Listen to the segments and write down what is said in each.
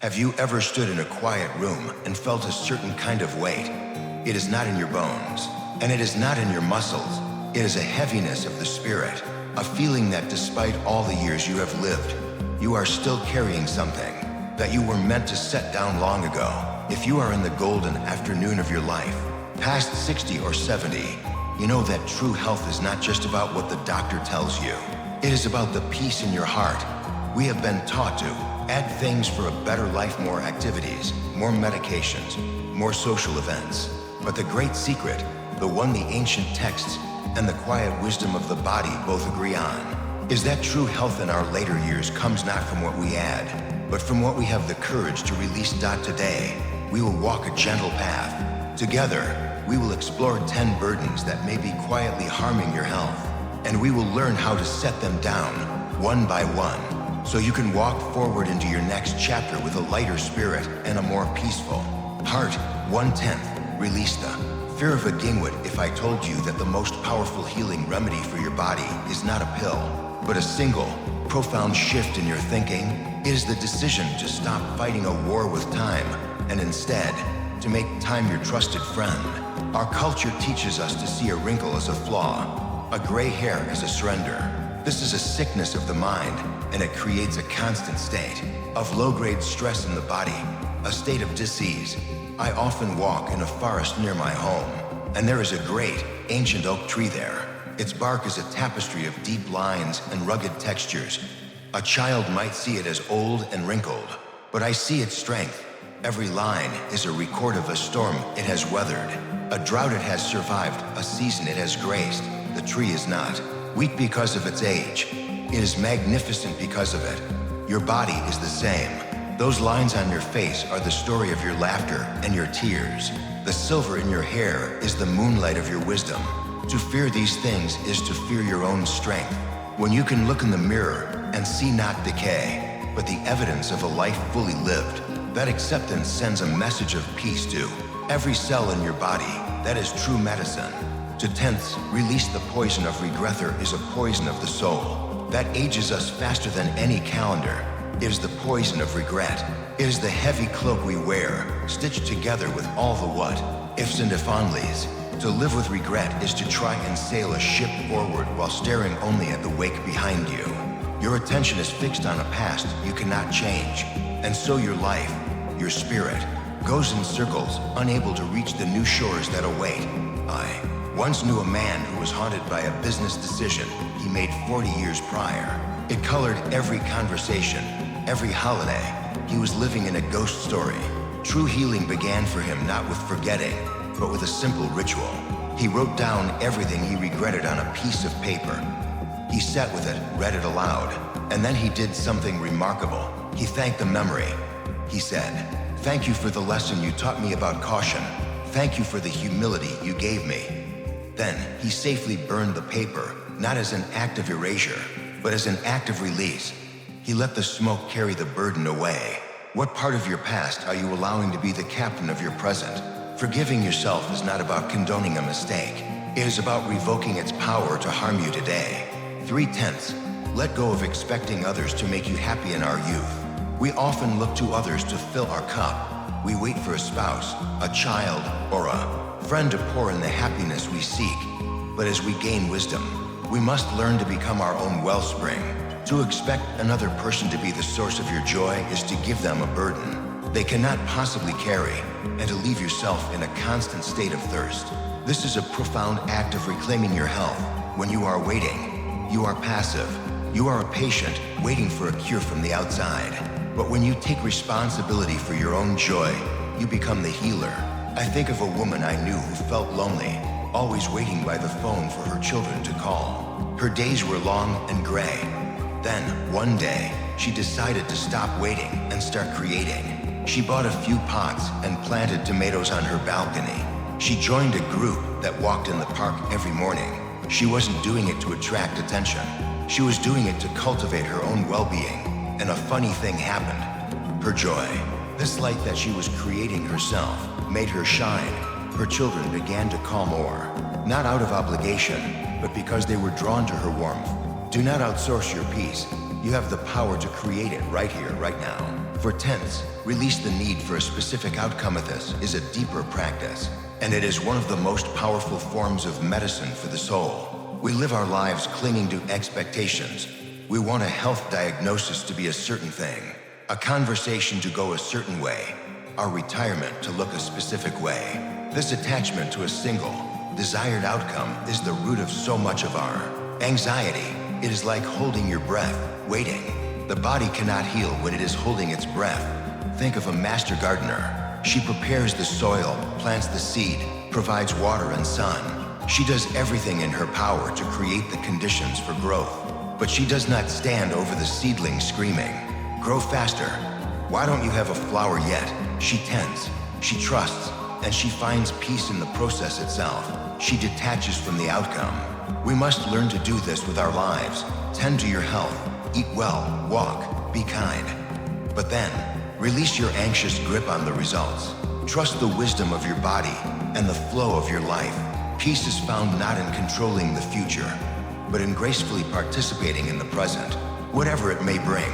Have you ever stood in a quiet room and felt a certain kind of weight? It is not in your bones, and it is not in your muscles. It is a heaviness of the spirit, a feeling that despite all the years you have lived, you are still carrying something that you were meant to set down long ago. If you are in the golden afternoon of your life, past 60 or 70, you know that true health is not just about what the doctor tells you. It is about the peace in your heart. We have been taught to add things for a better life, more activities, more medications, more social events. But the great secret, the one the ancient texts and the quiet wisdom of the body both agree on, is that true health in our later years comes not from what we add, but from what we have the courage to release. Today, we will walk a gentle path. Together, we will explore 10 burdens that may be quietly harming your health, and we will learn how to set them down, one by one, so you can walk forward into your next chapter with a lighter spirit and a more peaceful heart. 1/10, release the fear of a gingwit. If I told you that the most powerful healing remedy for your body is not a pill, but a single, profound shift in your thinking, it is the decision to stop fighting a war with time, and instead, to make time your trusted friend. Our culture teaches us to see a wrinkle as a flaw, a gray hair as a surrender. This is a sickness of the mind, and it creates a constant state of low-grade stress in the body, a state of disease. I often walk in a forest near my home, and there is a great, ancient oak tree there. Its bark is a tapestry of deep lines and rugged textures. A child might see it as old and wrinkled, but I see its strength. Every line is a record of a storm it has weathered, a drought it has survived, a season it has graced. The tree is not weak because of its age. It is magnificent because of it. Your body is the same. Those lines on your face are the story of your laughter and your tears. The silver in your hair is the moonlight of your wisdom. To fear these things is to fear your own strength. When you can look in the mirror and see not decay, but the evidence of a life fully lived, that acceptance sends a message of peace to every cell in your body. That is true medicine. To tense, release the poison of regret. There is a poison of the soul that ages us faster than any calendar. It is the poison of regret. It is the heavy cloak we wear, stitched together with all the what ifs and if onlys. To live with regret is to try and sail a ship forward while staring only at the wake behind you. Your attention is fixed on a past you cannot change, and so your life, your spirit, goes in circles, unable to reach the new shores that await. I once knew a man who was haunted by a business decision he made 40 years prior. It colored every conversation, every holiday. He was living in a ghost story. True healing began for him not with forgetting, but with a simple ritual. He wrote down everything he regretted on a piece of paper. He sat with it, read it aloud, and then he did something remarkable. He thanked the memory. He said, "Thank you for the lesson you taught me about caution. Thank you for the humility you gave me." Then he safely burned the paper, not as an act of erasure, but as an act of release. He let the smoke carry the burden away. What part of your past are you allowing to be the captain of your present? Forgiving yourself is not about condoning a mistake. It is about revoking its power to harm you today. 3/10, let go of expecting others to make you happy. In our youth, we often look to others to fill our cup. We wait for a spouse, a child, or a friend to pour in the happiness we seek. But as we gain wisdom, we must learn to become our own wellspring. To expect another person to be the source of your joy is to give them a burden they cannot possibly carry, and to leave yourself in a constant state of thirst. This is a profound act of reclaiming your health. When you are waiting, you are passive. You are a patient, waiting for a cure from the outside. But when you take responsibility for your own joy, you become the healer. I think of a woman I knew who felt lonely, always waiting by the phone for her children to call. Her days were long and gray. Then, one day, she decided to stop waiting and start creating. She bought a few pots and planted tomatoes on her balcony. She joined a group that walked in the park every morning. She wasn't doing it to attract attention. She was doing it to cultivate her own well-being. And a funny thing happened. Her joy, this light that she was creating herself, made her shine. Her children began to call more, not out of obligation, but because they were drawn to her warmth. Do not outsource your peace. You have the power to create it right here, right now. For 10, release the need for a specific outcome of this is a deeper practice, and it is one of the most powerful forms of medicine for the soul. We live our lives clinging to expectations. We want a health diagnosis to be a certain thing, a conversation to go a certain way, our retirement to look a specific way. This attachment to a single, desired outcome is the root of so much of our anxiety. It is like holding your breath, waiting. The body cannot heal when it is holding its breath. Think of a master gardener. She prepares the soil, plants the seed, provides water and sun. She does everything in her power to create the conditions for growth. But she does not stand over the seedling screaming, "Grow faster. Why don't you have a flower yet?" She tends, she trusts, and she finds peace in the process itself. She detaches from the outcome. We must learn to do this with our lives. Tend to your health, eat well, walk, be kind. But then, release your anxious grip on the results. Trust the wisdom of your body and the flow of your life. Peace is found not in controlling the future, but in gracefully participating in the present, whatever it may bring.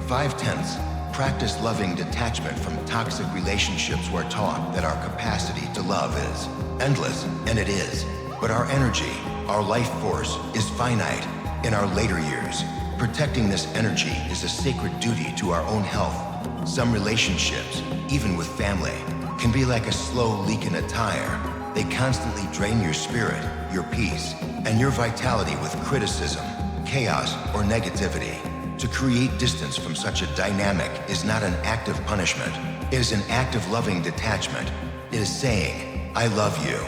5/10. Practice loving detachment from toxic relationships. We're taught that our capacity to love is endless, and it is. But our energy, our life force, is finite. In our later years, protecting this energy is a sacred duty to our own health. Some relationships, even with family, can be like a slow leak in a tire. They constantly drain your spirit, your peace, and your vitality with criticism, chaos, or negativity. To create distance from such a dynamic is not an act of punishment. It is an act of loving detachment. It is saying, "I love you,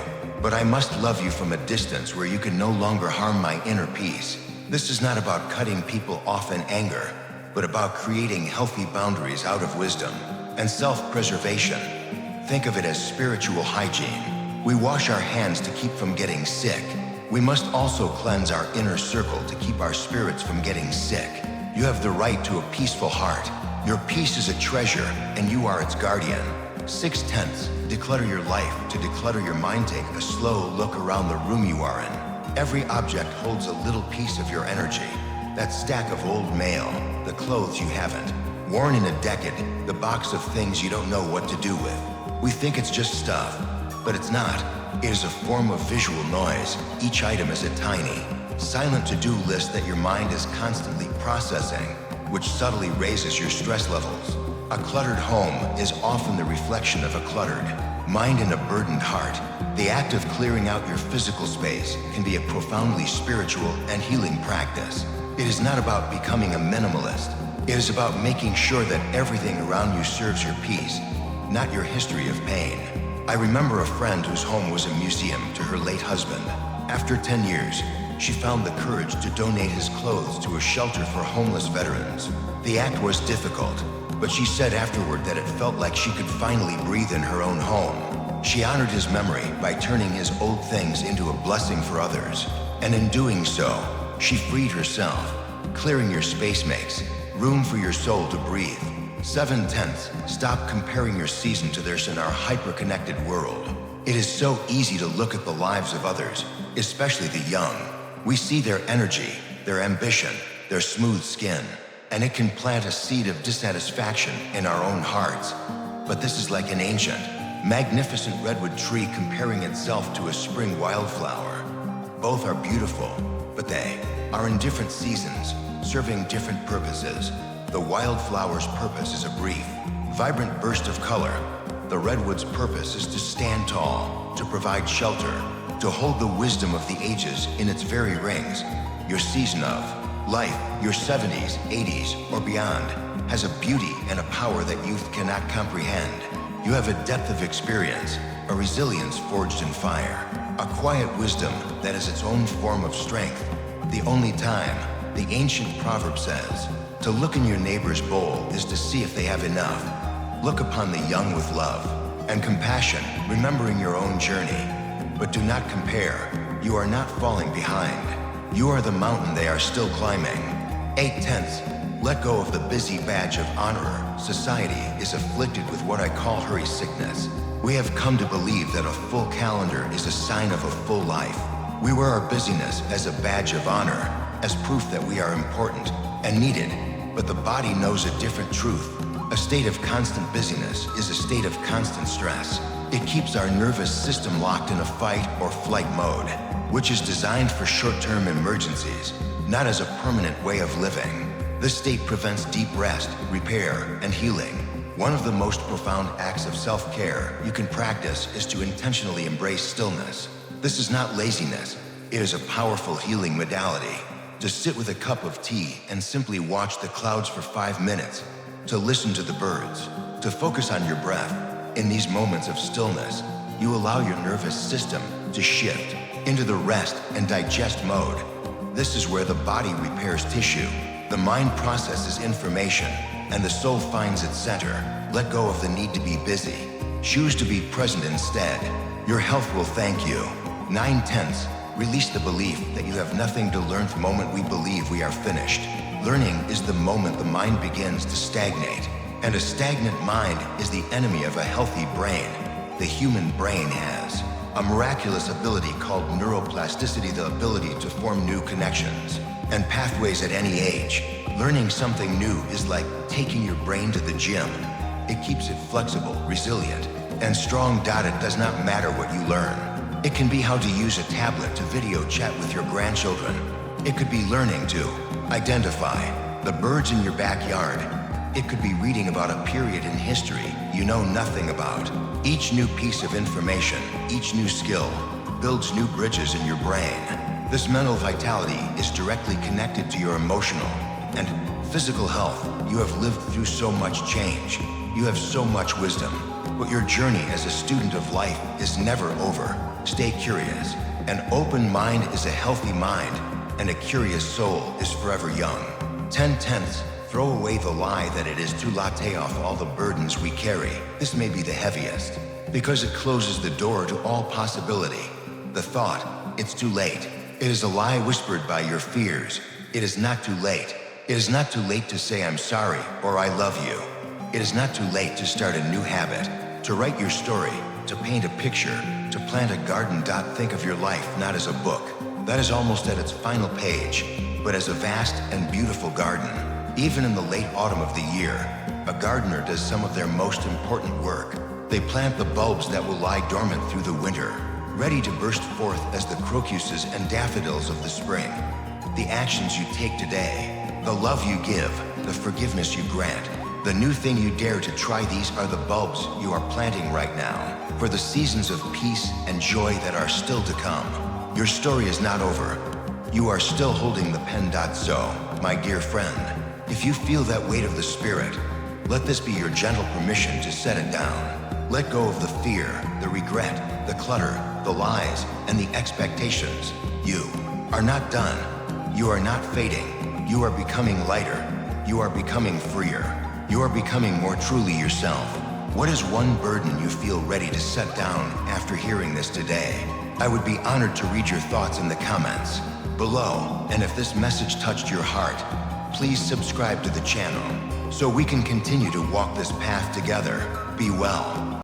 but I must love you from a distance where you can no longer harm my inner peace." This is not about cutting people off in anger, but about creating healthy boundaries out of wisdom and self-preservation. Think of it as spiritual hygiene. We wash our hands to keep from getting sick. We must also cleanse our inner circle to keep our spirits from getting sick. You have the right to a peaceful heart. Your peace is a treasure, and you are its guardian. 6/10. Declutter your life. To declutter your mind, take a slow look around the room you are in. Every object holds a little piece of your energy. That stack of old mail, the clothes you haven't worn in a decade, the box of things you don't know what to do with. We think it's just stuff, but it's not. It is a form of visual noise. Each item is a tiny, silent to-do list that your mind is constantly processing, which subtly raises your stress levels. A cluttered home is often the reflection of a cluttered mind and a burdened heart. The act of clearing out your physical space can be a profoundly spiritual and healing practice. It is not about becoming a minimalist. It is about making sure that everything around you serves your peace, not your history of pain. I remember a friend whose home was a museum to her late husband. After 10 years, she found the courage to donate his clothes to a shelter for homeless veterans. The act was difficult, but she said afterward that it felt like she could finally breathe in her own home. She honored his memory by turning his old things into a blessing for others. And in doing so, she freed herself. Clearing your space makes room for your soul to breathe. 7/10. Stop comparing your season to theirs in our hyper-connected world. It is so easy to look at the lives of others, especially the young. We see their energy, their ambition, their smooth skin, and it can plant a seed of dissatisfaction in our own hearts. But this is like an ancient, magnificent redwood tree comparing itself to a spring wildflower. Both are beautiful, but they are in different seasons, serving different purposes. The wildflower's purpose is a brief, vibrant burst of color. The redwood's purpose is to stand tall, to provide shelter, to hold the wisdom of the ages in its very rings. Your season of life, your 70s, 80s, or beyond, has a beauty and a power that youth cannot comprehend. You have a depth of experience, a resilience forged in fire, a quiet wisdom that is its own form of strength. The only time, the ancient proverb says, to look in your neighbor's bowl is to see if they have enough. Look upon the young with love and compassion, remembering your own journey. But do not compare. You are not falling behind. You are the mountain they are still climbing. 8/10. Let go of the busy badge of honor. Society is afflicted with what I call hurry sickness. We have come to believe that a full calendar is a sign of a full life. We wear our busyness as a badge of honor, as proof that we are important and needed. But the body knows a different truth. A state of constant busyness is a state of constant stress. It keeps our nervous system locked in a fight or flight mode, which is designed for short-term emergencies, not as a permanent way of living. This state prevents deep rest, repair, and healing. One of the most profound acts of self-care you can practice is to intentionally embrace stillness. This is not laziness. It is a powerful healing modality. To sit with a cup of tea and simply watch the clouds for 5 minutes, to listen to the birds, to focus on your breath. In these moments of stillness, you allow your nervous system to shift into the rest and digest mode. This is where the body repairs tissue, the mind processes information, and the soul finds its center. Let go of the need to be busy. Choose to be present instead. Your health will thank you. 9/10. Release the belief that you have nothing to learn the moment we believe we are finished. Learning is the moment the mind begins to stagnate. And a stagnant mind is the enemy of a healthy brain. The human brain has a miraculous ability called neuroplasticity, the ability to form new connections and pathways at any age. Learning something new is like taking your brain to the gym. It keeps it flexible, resilient, and strong. It does not matter what you learn. It can be how to use a tablet to video chat with your grandchildren. It could be learning to identify the birds in your backyard. It could be reading about a period in history you know nothing about. Each new piece of information, each new skill, builds new bridges in your brain. This mental vitality is directly connected to your emotional and physical health. You have lived through so much change. You have so much wisdom. But your journey as a student of life is never over. Stay curious. An open mind is a healthy mind, and a curious soul is forever young. 10/10. Throw away the lie that it is too late to off all the burdens we carry. This may be the heaviest, because it closes the door to all possibility. The thought, it's too late. It is a lie whispered by your fears. It is not too late. It is not too late to say I'm sorry or I love you. It is not too late to start a new habit, to write your story, to paint a picture, to plant a garden. Think of your life not as a book that is almost at its final page, but as a vast and beautiful garden. Even in the late autumn of the year, a gardener does some of their most important work. They plant the bulbs that will lie dormant through the winter, ready to burst forth as the crocuses and daffodils of the spring. The actions you take today, the love you give, the forgiveness you grant, the new thing you dare to try, these are the bulbs you are planting right now for the seasons of peace and joy that are still to come. Your story is not over. You are still holding the pen. So, my dear friend, if you feel that weight of the spirit, let this be your gentle permission to set it down. Let go of the fear, the regret, the clutter, the lies, and the expectations. You are not done. You are not fading. You are becoming lighter. You are becoming freer. You are becoming more truly yourself. What is one burden you feel ready to set down after hearing this today? I would be honored to read your thoughts in the comments below. And if this message touched your heart, please subscribe to the channel so we can continue to walk this path together. Be well.